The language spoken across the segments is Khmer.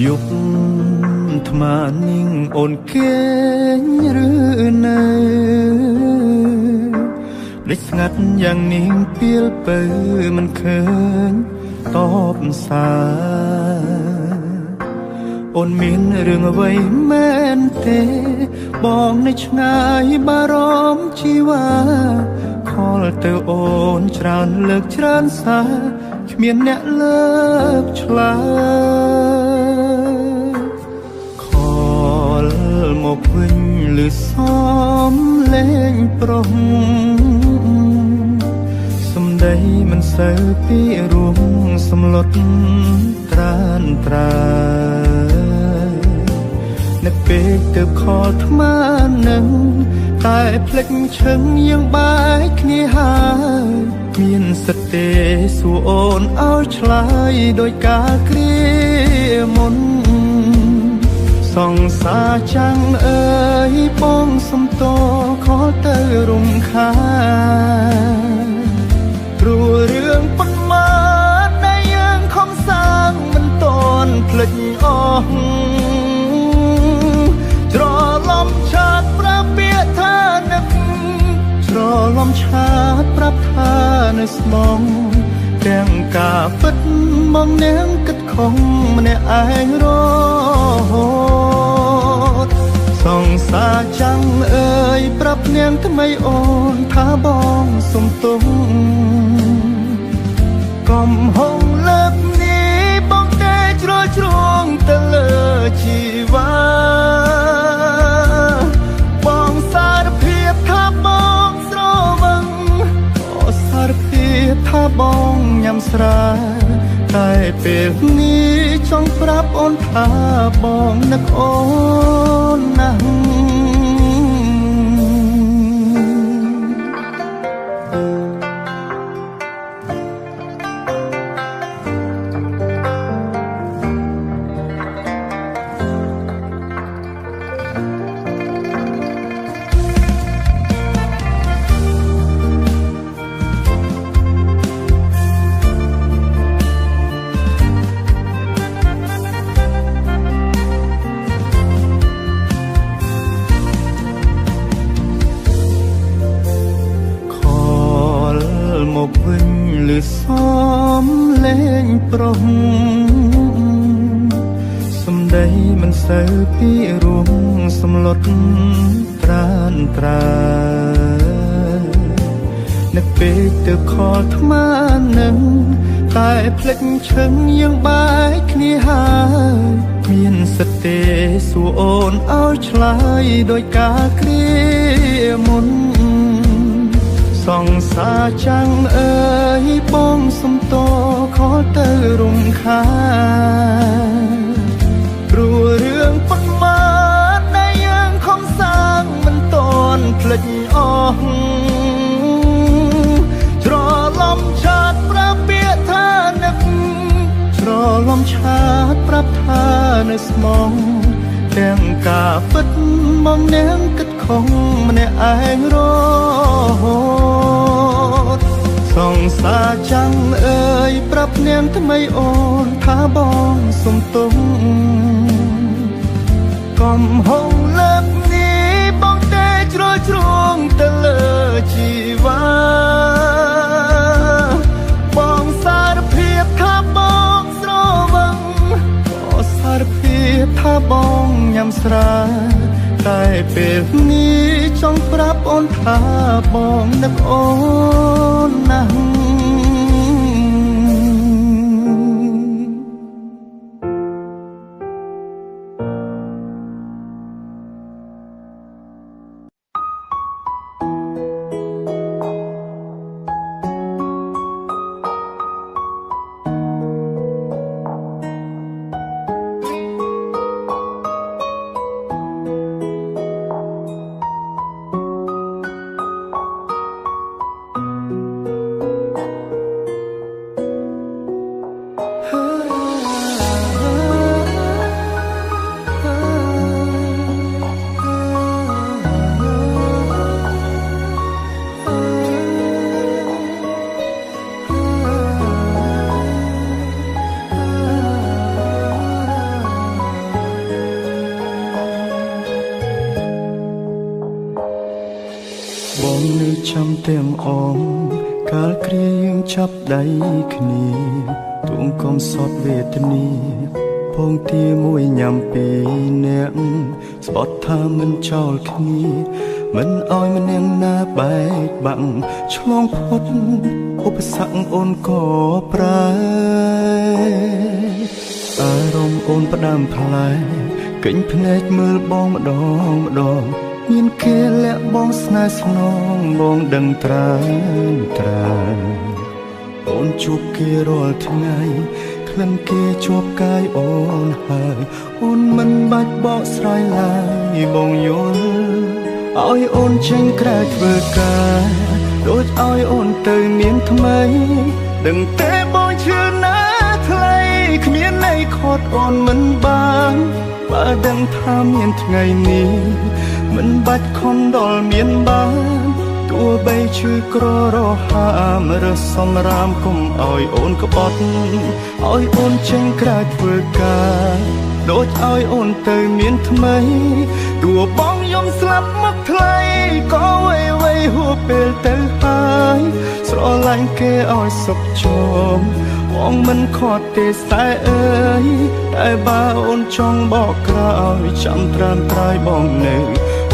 យប់ថ្មនាងអូនគេងឬនៅភ្លេចស្ងាត់យ៉ាងនាងពីលពើមិនឃើញតបសារអូនមានរឿងអ្វីមែនទេបងនៅឆ្ងាយបារម្ភជីវ៉ាខលទៅអូនច្រើនលើកច្រើនសារគ្មានអ្នកលើកឆ្លើយខលមកវិញលឺសំលេងប្រុសសំដីមិនសូវពីរួមសំឡុតត្រានត្រានៅពេលទៅខលថ្មនឹងតែភ្លេចឈឹងយើងបែកគ្នាហើយមានសិទ្ធទេសួរអូនឲ្យឆ្លើយដោយការគ្រាមុនសង្សារចាំងអើយបងសំតខលទៅរំខានព្រោះរឿងប៉ុន្មានដែលយើងខំសាងមិនតន់ភ្លេចអស់ច្រឡំឆាតប្រាប់ពាក្យថានឹកច្រឡំឆាតប្រាប់ថានៅស្មងទាំងការពិតមកនាងគិតខំម្នាក់ឯងរហូតសង្សារចាំងអើយប្រាប់នាងថ្មីអូនថាបងសុំទុំកុំហងលើកនេះបងតែជ្រុលជ្រងទៅលើជីវ៉ាបងសារភាពថាបងស្រវឹងក៏សារភាពថាបងញ៉ាំស្រាតែពេលនេះចង់ប្រាប់អូនថាបងនឹកអូនណាស់មកវិញលឺសំលេងប្រុសសំដីមិនសូវពីរួមសំឡុតត្រានត្រានៅពេលទៅខលថ្មនឹងតែភ្លេចឈឹងយើងបែកគ្នាហើយមានសិទ្ធទេសួរអូនឲ្យឆ្លើយដោយការគ្រាមុនសង្សារចាំងអើយបងសុំតខលទៅរំខានព្រោះរឿងប៉ុន្មានដែលយើងខំសាងមិនតន់ភ្លេចអស់ច្រឡំឆាតប្រាប់ពាក្យថានឹកច្រឡំឆាតប្រាប់ថានៅស្មងទាំងការពិតមកនាងគិតខំម្នាក់ឯងរហូតសង្សារចាំងអើយប្រាប់នាងថ្មីអូនថាបងសុំទុំកុំហងលើកនេះបងតែជ្រុលជ្រងទៅលើជីវ៉ាបងសារភាពថាបងស្រវឹងក៏សារភាពថាបងញ៉ាំស្រាតែពេលនេះចង់ប្រាប់អូនថាបងនឹកអូនណាស់ ទាំងអងកាលគ្រាយើងចាប់ដៃគ្នាទងកំសត់វេទនាពងទាមួយញ៉ាំពីអ្នកស្បត់ថាមិនចោលគ្នាមិនអោយម្នាក់ណាបែកបាក់ឆ្លងផុតឧបសគ្គអូនក៏ប្រើអារម្មណ៍អូនផ្ដាំផ្លែកិញភ្នែកមើលបងម្ដងម្ដងមានគេលាក់បងស្នេហ៍ស្នងបងដឹងត្រាអូនជួបគេរាល់ថ្ងៃក្លិនគេជាប់កាយអូនហើយអូនមិនបាច់បកស្រាយឡើយបងយល់ឲ្យអូនចេញក្រៅធ្វើការដូចឲ្យអូនទៅមានថ្មីដឹងតែបងជឿណាថ្លៃគ្មានន័យខត់អូនមិនបានបើដឹងថាមានថ្ងៃនេះមិនបាច់ខំដល់មានបានទោះបីឈឺក្ររហាមរើសសំរាមគុំឲ្យអូនក្បត់ឲ្យអូនចេញក្រៅធ្វើការដូចឲ្យអូនទៅមានថ្មីទោះបងយំស្លាប់មកថ្លៃក៏វៃហួពេលទៅហើយស្រឡាញ់គេឲ្យសុខជមបងមិនខត់ទេសែអើយតែបើអូនចង់បកក្រោយចាំត្រានត្រាយបងនៅ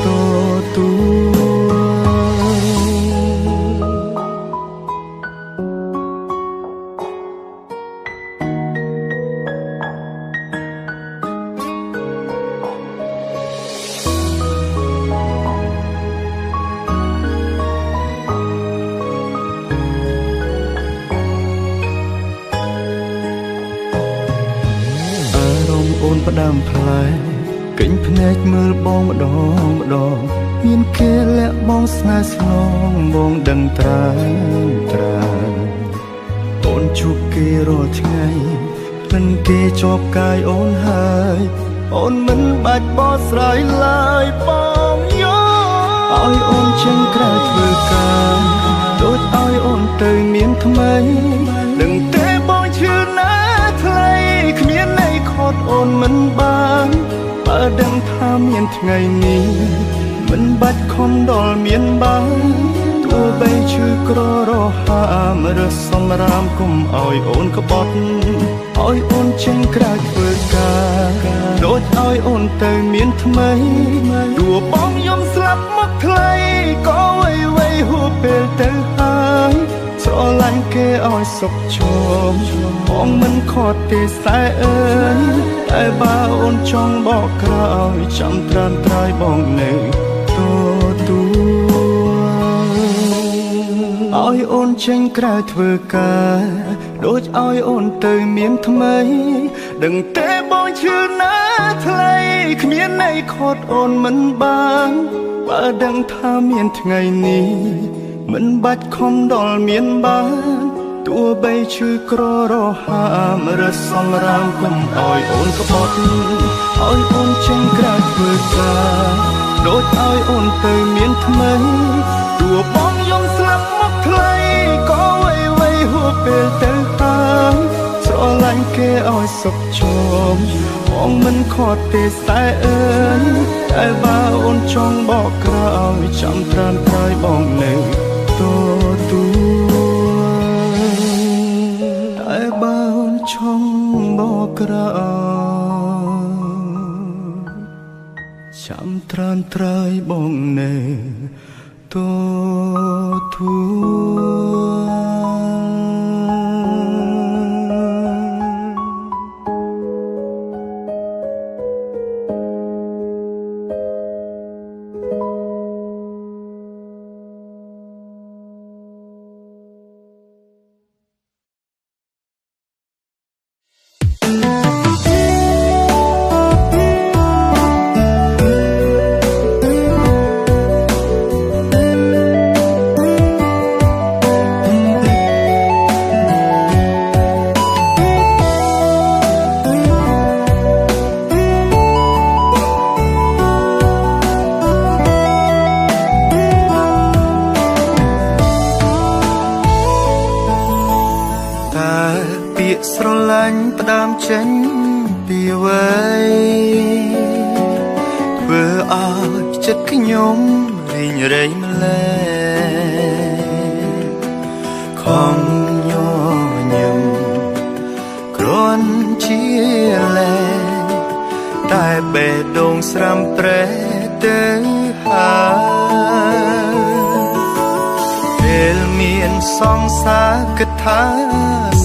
ទទួលអូនផ្ដាំផ្លែកិញភ្នែកមើលបងម្ដងមានគេលាក់បងស្នេហ៍ស្នងបងដឹងត្រាអូនជួបគេរាល់ថ្ងៃក្លិនគេជាប់កាយអូនហើយអូនមិនបាច់បកស្រាយឡើយបងយល់ឲ្យអូនចេញក្រៅធ្វើការដូចឲ្យអូនទៅមានថ្មីដឹងតែបងជឿណាថ្លៃគ្មានន័យខត់អូនមិនបានបើដឹងថាមានថ្ងៃនេះមិនបាច់ខំដល់មានបានទោះបីឈឺក្ររហាមរើសសំរាមគុំឲ្យអូនក្បត់ឲ្យអូនចេញក្រៅធ្វើការដូចឲ្យអូនទៅមានថ្មីទោះបងយំស្លាប់មកថ្លៃក៏វៃហួពេលទៅហើយស្រឡាញ់គេឲ្យសុខជមបងមិនខត់ទេសែអើយតែបើអូនចង់បកក្រោយចាំត្រានត្រាយបងនៅទទួលឲ្យអូនចេញក្រៅធ្វើការដូចឲ្យអូនទៅមានថ្មីដឹងតែបងជឿណាថ្លៃគ្មានន័យខត់អូនមិនបានបើដឹងថាមានថ្ងៃនេះមិនបាច់ខំដល់មានបានទោះបីឈឺក្ររហាមរើសសំរាមគុំឲ្យអូនក្បត់ឲ្យអូនចេញក្រៅធ្វើការដូចឲ្យអូនទៅមានថ្មីទោះបងយំស្លាប់មកថ្លៃក៏វៃហួពេលទៅហើយស្រឡាញ់គេឲ្យសុខជមបងមិនខត់ទេសែអើយតែបើអូនចង់បកក្រោយចាំត្រានត្រាយបងនៅតែបើអូនចង់បកក្រោយចាំត្រានត្រាយបងនៅទទួលស្រឡាញ់ផ្ដើមចេញពីអ្វីធ្វើឲ្យចិត្តខ្ញុំរីងរៃម្ល៉េះ បេះដូងស្រាំប្រែទៅហើយពេលមានសង្សារគិតថា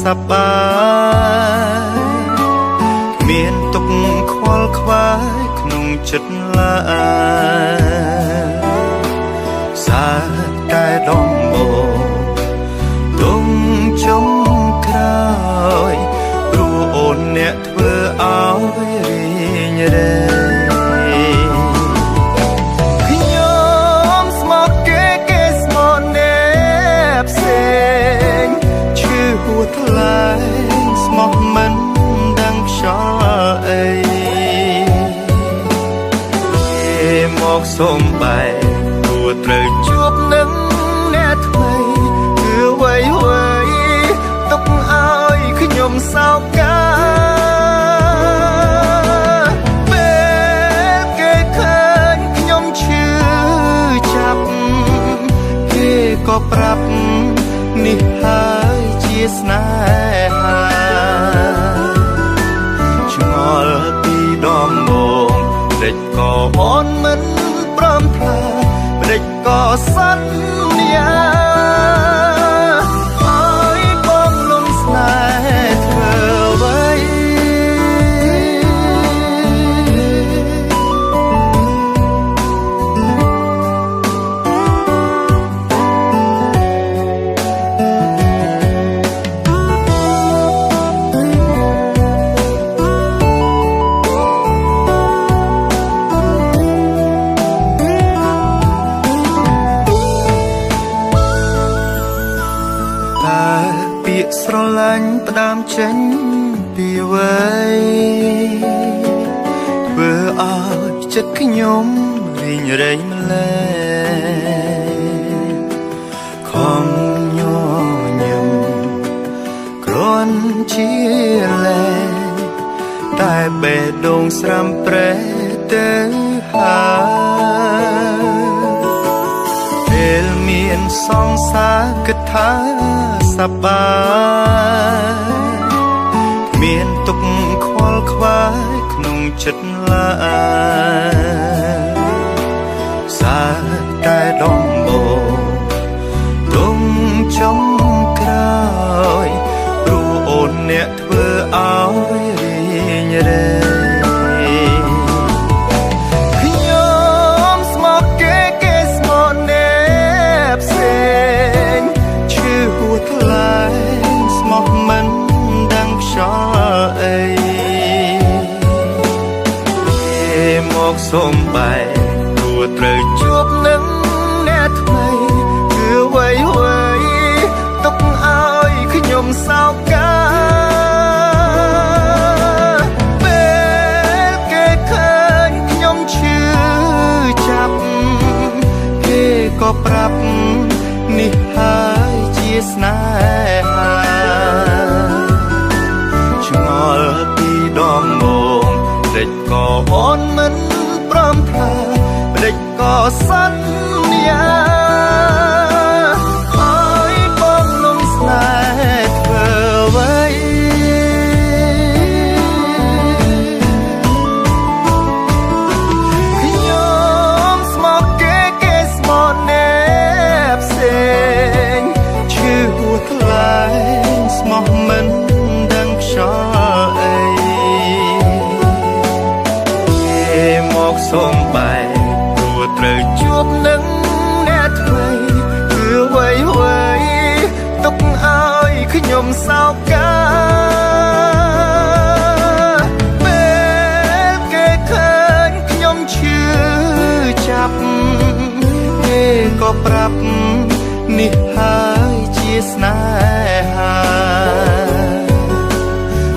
សប្បាយមានទុកខ្វល់ខ្វាយក្នុងចិត្តឡើយសាតែដំបូងដងចុងក្រោយព្រោះអូនអ្នកធ្វើឲ្យរីងរែខ្ញុំស្មោកគេស្មោកណែផ្សេងឈឺហួថ្លៃស្មោកមិនដឹងខ្យល់អីគេមកសុំបែកព្រោះត្រូវជួបនឹងអ្នកថ្មីគឺអ្វីទុកឲ្យខ្ញុំសោកកាពេលគេឃើញខ្ញុំឈឺចាប់គេក៏ប្រាប់នេះហើយជាស្នេហាឆ្ងល់ពីដំបូងព្រិចក៏អូនមិនព្រមថាព្រិចក៏សន្យាស្រឡាញ់ផ្ដើមចេញពីអ្វីធ្វើឲ្យចិត្តខ្ញុំរីងរៃម្លេះខំញញឹមគ្រាន់ជាលែតែបេះដូងស្រាំប្រែទៅហើយពេលមានសង្សារគិតថាសប្បាយមានទុកខ្វល់ខ្វាយក្នុងចិត្តឡើយសាតែដំបូងដងចុងក្រោយព្រោះអូនអ្នកធ្វើឲ្យរីងរែខ្ញុំស្មោកគេស្មោកណែផ្សេងឈឺហួថ្លៃស្មោះមិនដឹងខ្យល់អីគេមកសុំបែកព្រោះត្រូវជួបនឹងអ្នកថ្មីគឺអ្វីទុកឲ្យខ្ញុំសោកកាពេលគេឃើញខ្ញុំឈឺចាប់គេក៏ប្រាប់នេះហើយជាស្នេហាឆ្ងល់ពីដំបូងព្រិចក៏អូនមិនព្រមថាព្រិចក៏សន្យាឲ្យបងលំស្នេហ៍ធ្វើអ្វីខ្ញុំស្មោកគេស្មោកណែផ្សេងឈឺហួថ្លៃស្មោះមិនដឹងខ្យល់អីគេមកសុំបែកព្រោះត្រូវជួបនឹងអ្នកថ្មីគឺអ្វីទុកឲ្យខ្ញុំសោកកាពេលគេឃើញខ្ញុំឈឺចាប់គេក៏ប្រាប់នេះហើយជាស្នេហា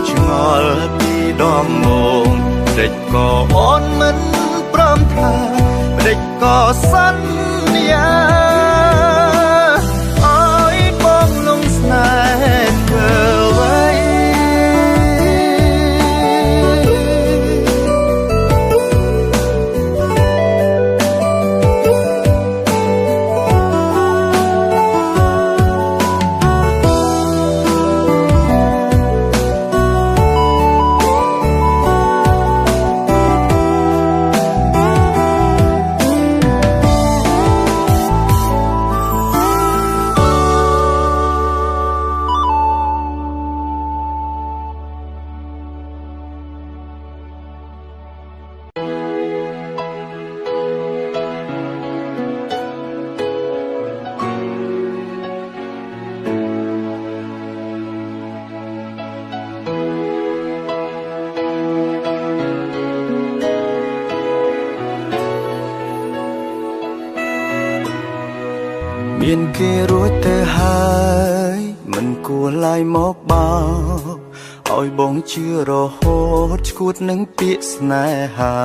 ឆ្ងល់ពីដំបូងព្រិចក៏អូនមិនព្រមថាព្រិចក៏សន្យាឲ្យបងលំស្នេហ៍ធ្វើអ្វី មានគេរួចទៅហើយមិនគួរឡាយមកបោកឲ្យបងជឿរហូតឈួតនឹងពាក្យស្នេហា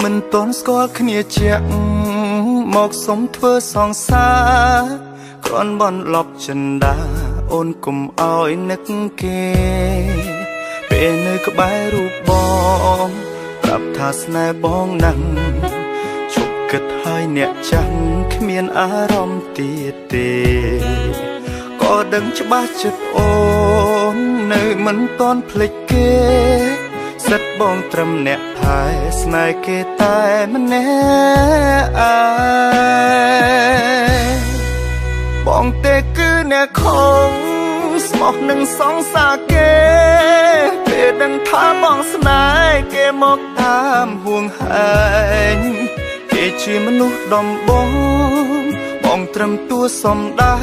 មិនតន់ស្គាល់គ្នាជាក់មកសុំធ្វើសងសារគ្រាន់បន្លប់ចិន្តាអូនគុំឲ្យនឹកគេពេលនៅក្បែររូបបងប្រាប់ថាស្នេហ៍បងណាស់ជប់គិតហើយអ្នកចាំគ្មានអារម្មណ៍ទៀតទេក៏ដឹងច្បាស់ចិត្តអូននៅមិនតន់ភ្លេចគេសិតបងត្រឹមអ្នកថែស្នេហ៍គេតែម្នាក់ឯងបងទេគឺអ្នកខំស្មោះនឹងសងសាគេពេលដឹងថាបងស្នេហ៍គេមកតាមហួងហែងគេជាមនុស្សដំបងបងត្រឹមតួសំដែ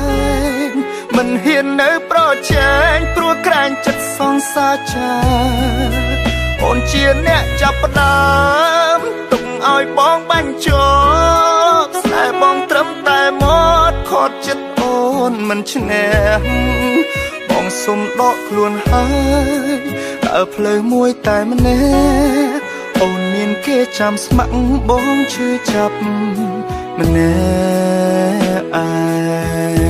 ងមិនហ៊ាននៅប្រជែងព្រោះក្រែងចិត្តសងសាចាអូនជាអ្នកចាប់ផ្ដើមទុកឲ្យបងបាញ់ចោលស្នេហ៍បងត្រឹមតែមកខត់ចិត្តអូនមិនឈ្នះបងសុំដកខ្លួនហើយដើរផ្លូវមួយតែម្នាក់អូនមានគេចាំស្ម័គ្របងឈឺចាប់ម្នាក់ឯង